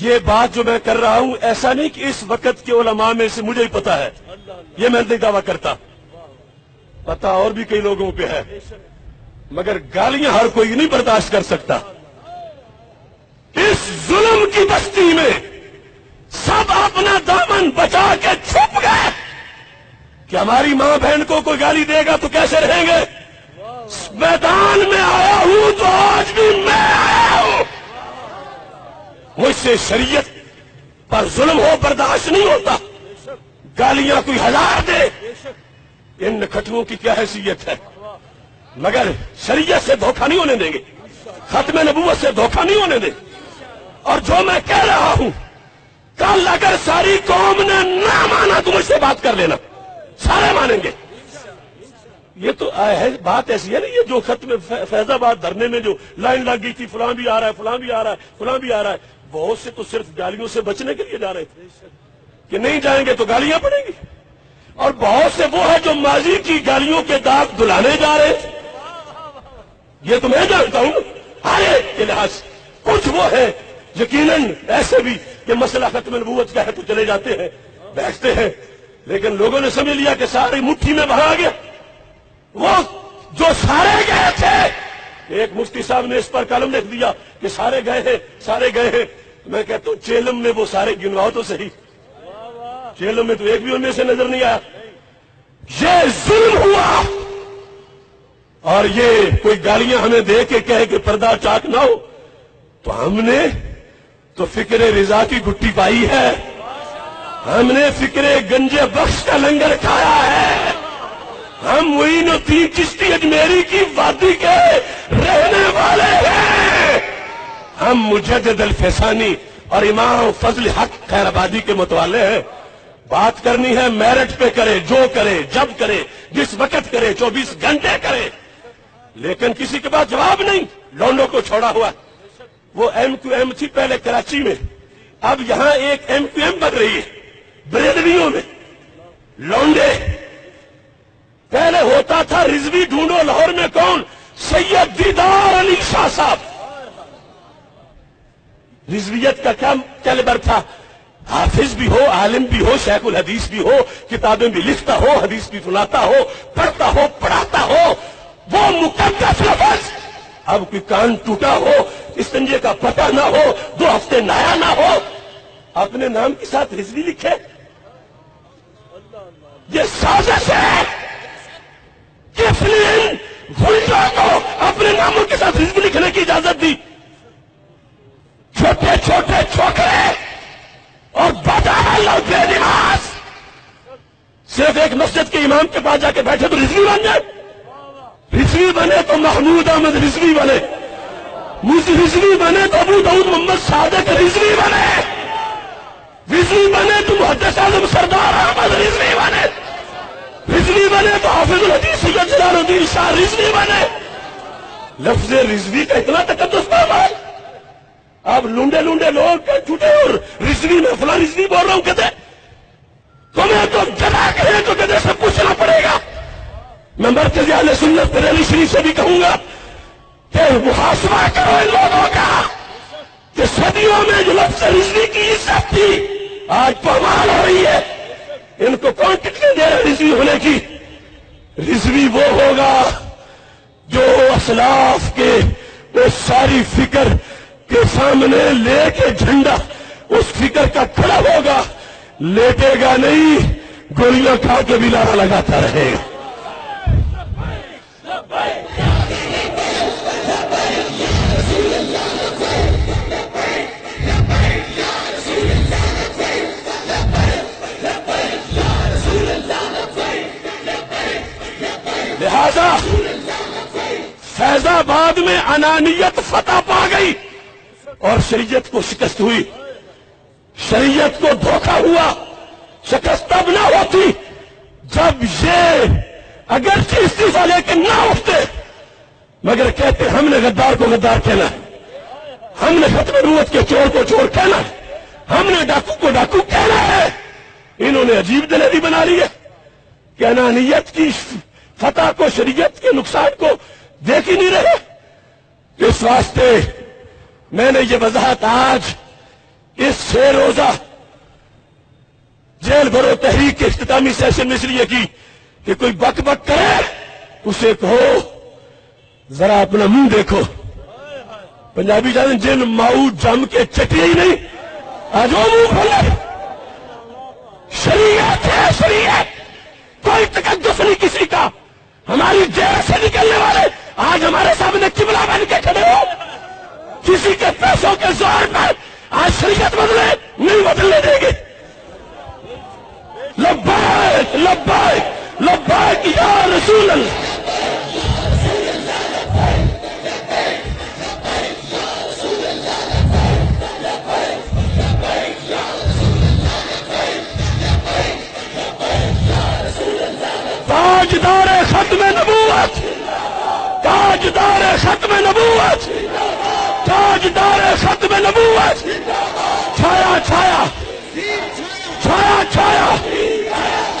یہ بات جو میں کر رہا ہوں ایسا نہیں کہ اس وقت کے علماء میں سے مجھے ہی پتا ہے، یہ میں نہیں دعویٰ کرتا، پتا اور بھی کئی لوگوں پہ ہے، مگر گالیاں ہر کوئی نہیں برداشت کر سکتا۔ اس ظلم کی بستی میں سب اپنا دامن بچا کے چھپ گئے کہ ہماری ماں بہن کو کوئی گالی دے گا تو کیسے رہیں گے؟ میدان میں آیا ہوں تو آج بھی میں آیا ہوں، مجھ سے شریعت پر ظلم ہو برداشت نہیں ہوتا، گالیاں کوئی ہزار دے، ان نکھٹوؤں کی کیا حیثیت ہے، مگر شریعت سے دھوکہ نہیں ہونے دیں گے، ختم نبوت سے دھوکہ نہیں ہونے دیں۔ اور جو میں کہہ رہا ہوں کل اگر ساری قوم نے نہ مانا تو مجھ سے بات کر لینا، سارے مانیں گے۔ یہ تو بات ایسی ہے نا، یہ جو ختم فیض آباد دھرنے میں جو لائن لگ گئی تھی، فلاں بھی آ رہا ہے، فلاں بھی آ رہا ہے، فلاں بھی آ رہا ہے، بہت سے تو صرف گالیوں سے بچنے کے لیے جا رہے تھے کہ نہیں جائیں گے تو گالیاں پڑیں گی، اور بہت سے وہ ہے جو ماضی کی گالیوں کے داغ دھلانے جا رہے تھے، یہ تو میں جانتا ہوں ہر ایک کے لحاظ سے۔ کچھ وہ ہے یقیناً ایسے بھی کہ مسئلہ ختم نبوت کا ہے تو چلے جاتے ہیں، بیٹھتے ہیں، لیکن لوگوں نے سمجھ لیا کہ ساری مٹھی میں بہا گیا۔ وہ جو سارے گئے تھے، ایک مفتی صاحب نے اس پر کالم لکھ دیا کہ سارے گئے ہیں، سارے گئے ہیں، میں کہتا ہوں چیلم میں وہ سارے گنواؤ تو صحیح، چیلم میں تو ایک بھی ان میں سے نظر نہیں آیا۔ یہ ظلم ہوا، اور یہ کوئی گالیاں ہمیں دے کے کہے کہ پردہ چاک نہ ہو، تو ہم نے تو فکر رضا کی گٹی پائی ہے، ہم نے فکر گنجے بخش کا لنگر کھایا ہے، ہم معین الدین چشتی اجمیری کی وادی کے رہنے والے ہیں، ہم مجدد الفسانی اور امام فضل حق خیر آبادی کے متوالے ہیں۔ بات کرنی ہے میرٹ پہ کرے، جو کرے، جب کرے، جس وقت کرے، 24 گھنٹے کرے، لیکن کسی کے پاس جواب نہیں، لونڈوں کو چھوڑا ہوا۔ وہ ایم کیو ایم تھی پہلے کراچی میں، اب یہاں ایک ایم کیو ایم بن رہی ہے بریلویوں میں، لونڈے۔ پہلے ہوتا تھا رضوی ڈھونڈو لاہور میں کون؟ سید دیدار علی شاہ صاحب۔ رضویت کا کیا کیلیبر تھا؟ حافظ بھی ہو، عالم بھی ہو، شیخ الحدیث بھی ہو، کتابیں بھی لکھتا ہو، حدیث بھی سناتا ہو، پڑھتا ہو، پڑھاتا ہو، وہ مقدس لفظ۔ اب کوئی کان ٹوٹا ہو، استنجے کا پتہ نہ ہو، 2 ہفتے نایا نہ ہو، اپنے نام کے ساتھ رضوی لکھے۔ یہ سازش ہے، کس نے ان غلطوں کو اپنے ناموں کے ساتھ رضوی لکھنے کی اجازت دی؟ چھوٹے چھوٹے چھوکرے اور بدحال اور بے نماز صرف ایک مسجد کے امام کے پاس جا کے بیٹھے تو رضوی بن جائے؟ رضوی بنے تو محمود احمد رضوی بنے، رضوی بنے تو ابو داؤد محمد صادق رضوی بنے، رضوی بنے تو محدث اعظم سردار احمد رضوی بنے، رضوی بنے تو حافظ الحدیث سید جلال الدین شاہ رضوی بنے۔ لفظ رضوی کا اتنا تقدس پایا، اب لونڈے لونڈے لوگ جھوٹے اور رضوی میں فلاں رضوی بول رہا ہوں، کہتے تمہیں تو جلا کہیں تو کہتے سے پوچھنا پڑے گا۔ میں مرکزی اہل سنت بریلی شریف سے بھی کہوں گا کہ محاسبہ کرو ان لوگوں کا کہ صدیوں میں جو لفظ رضوی کی عزت تھی آج پامال ہو رہی ہے۔ ان کو کون ٹکنے دے رہا رضوی ہونے کی؟ رضوی وہ ہوگا جو اسلاف کے وہ ساری فکر کے سامنے لے کے جھنڈا اس فکر کا کھڑا ہوگا، لیٹے گا نہیں، گولیاں کھا کے بھی نعرہ لگاتا رہے گا۔ لہذا فیض آباد میں انانیت فتح پا گئی اور شریعت کو شکست ہوئی، شریعت کو دھوکہ ہوا۔ شکست تب نہ ہوتی جب یہ اگرچہ استعفا لے کے نہ اٹھتے مگر کہتے ہم نے غدار کو غدار کہنا ہے، ہم نے ختم نبوت کے چور کو چور کہنا ہے، ہم نے ڈاکو کو ڈاکو کہنا ہے۔ انہوں نے عجیب دلیری بنا لی ہے کہ انانیت کی فتح کو، شریعت کے نقصان کو دیکھ ہی نہیں رہے۔ اس واسطے میں نے یہ وضاحت آج اس 6 روزہ جیل بھرو تحریک کے اختتامی سیشن میں اس لیے کی کہ کوئی بک بک کرے اسے کہو ذرا اپنا منہ دیکھو. پنجابی جان جن ماؤ جم کے چٹی ہی نہیں آج وہ منہ کھولے. شریعت ہے شریعت, کوئی تقدس نہیں کسی کا. ہماری جیل سے نکلنے والے آج ہمارے سامنے قبلہ بن کے کھڑے ہو. کسی کے پیسوں کے زور پر آج شریعت بدلے نہیں بدلنے دیں گے. لبیک لبیک لبیک یا رسول اللہ. تاجدار ختم نبوت, تاجدار ختم نبوت, تاجدار ختم نبوت. چھایا چھایا چھایا چھایا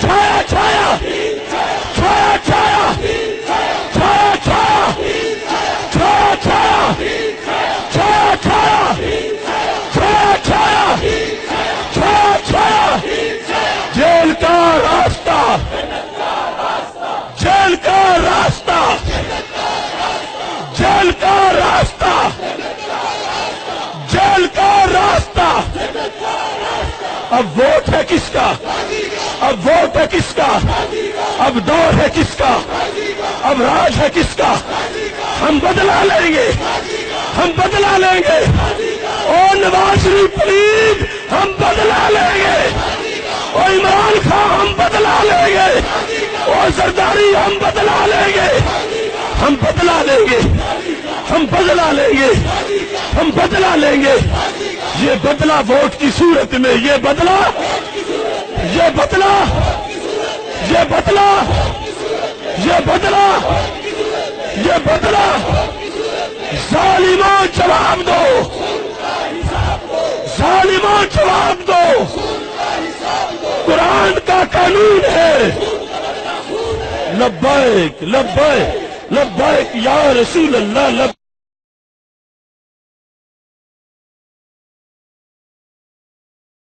چھایا چھایا چھایا چھایا چھایا چھایا چھایا چھایا چھایا چھایا چھایا چھایا چھایا چھایا. جیل کا راستہ, جیل کا راستہ, جیل کا راستہ, جیل کا راستہ. اب ووٹ ہے کس کا, اب ووٹ ہے کس کا, اب دور ہے کس کا, اب راج ہے کس کا. ہم بدلا لیں گے, ہم بدلا لیں گے. او نواز شریف پلیز ہم بدلا لیں گے. او عمران خان ہم بدلا لیں گے. او زرداری ہم بدلا لیں گے. ہم بدلا لیں گے, ہم بدلا لیں گے, ہم بدلا لیں گے. یہ بدلا ووٹ کی صورت میں, یہ بدلا, یہ بدلا, یہ بدلا, یہ بدلا, یہ بدلا. ظالموں جواب دو, ظالموں جواب دو. قرآن کا قانون ہے. لبیک لبیک لبیک یا رسول اللہ.